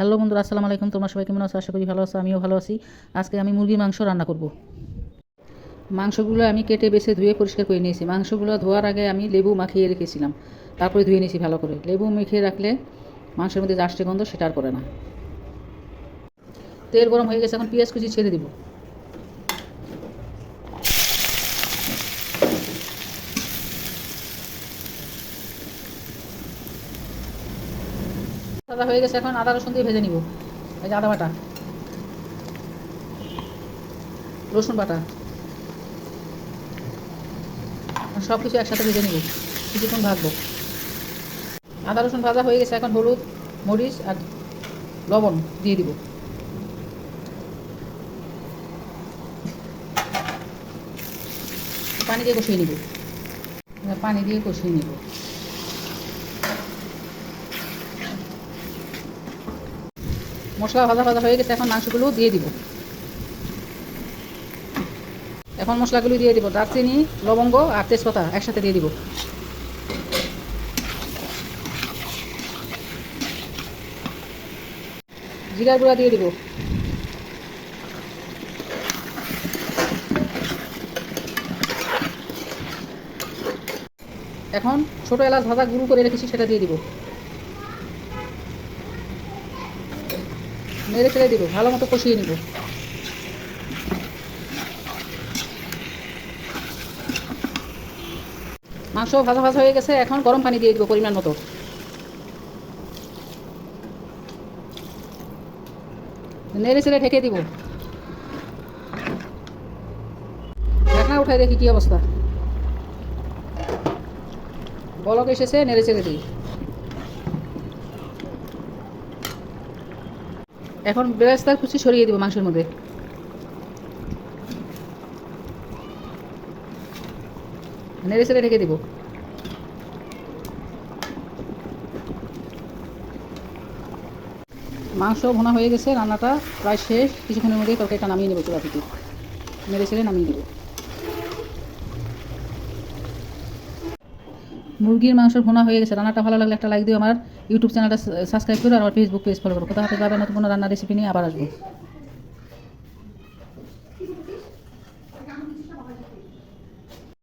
Hello বন্ধুরা, আসসালামু আলাইকুম। তোমরা সবাই কেমন আছো? আশা করি ভালো আছো, আমিও ভালো আছি। আজকে আমি মুরগির মাংস রান্না করব। মাংসগুলো আমি কেটে বেছে ধুয়ে পরিষ্কার করে নিয়েছি। মাংসগুলো ধোয়ার আগে আমি লেবু মাখিয়ে রেখেছিলাম, তারপরে ধুয়ে নিয়েছি ভালো করে। লেবু মেখে রাখলে মাংসের মধ্যে যে আষ্টে গন্ধ সেটা আর করে না। তেল গরম হয়ে গেছে, এখন পেঁয়াজ কুচি ছেড়ে দিব। আদা হয়ে গেছে, এখন আদা রসুন দিয়ে ভেজে নিব। এই যে আদা বাটা, রসুন বাটা, সব কিছু একসাথে ভেজে নিব, কিছুক্ষণ ভাজবো। আদা রসুন ভাজা হয়ে গেছে, এখন হলুদ, মরিচ আর লবণ দিয়ে দিব। পানি দিয়ে কষিয়ে নিব, পানি দিয়ে কষিয়ে নিব। মশলা ভাজা ভাজা হয়ে গেছে, এখন মাংসগুলো দিয়ে দিব। এখন মশলাগুলো দিয়ে দিব, দারচিনি, লবঙ্গ আর তেজপাতা একসাথে দিয়ে দিব। জিরার গুঁড়া দিয়ে দিব। এখন ছোটো এলাচ ভাজা গুঁড়ো করে রেখেছি, সেটা দিয়ে দিব। নেড়ে চেড়ে দিব, ভালো মতো কষিয়ে নিব। মাংস ভাজা ভাজা হয়ে গেছে, এখন গরম পানি দিয়ে দিব পরিমাণ মতো। নেড়ে চেড়ে ঢেকে দিব। ঢাকনা উঠাই দেখি কি অবস্থা। বলক এসেছে, নেড়ে চেড়ে দিই। এখন বেরেস্তার কুচি সরিয়ে দিব মাংসের মধ্যে। নেড়ে চেড়ে ঢেকে দিব। মাংস ভোনা হয়ে গেছে, রান্নাটা প্রায় শেষ। কিছুক্ষণের মধ্যেই তরকারিটা নামিয়ে নেব চুলা থেকে। নেড়ে চেড়ে নামিয়ে দেবো। মুরগির মাংস ভোনা হয়ে গেছে। রান্নাটা ভালো লাগলে একটা লাইক দিও, আমার ইউটিউব চ্যানেলটা সাবস্ক্রাইব করো আর আমার ফেসবুক পেজ ফলো করো। কোথা হাতে যাবে নতুন কোনো রান্নার রেসিপি নিয়ে আবার আসবো।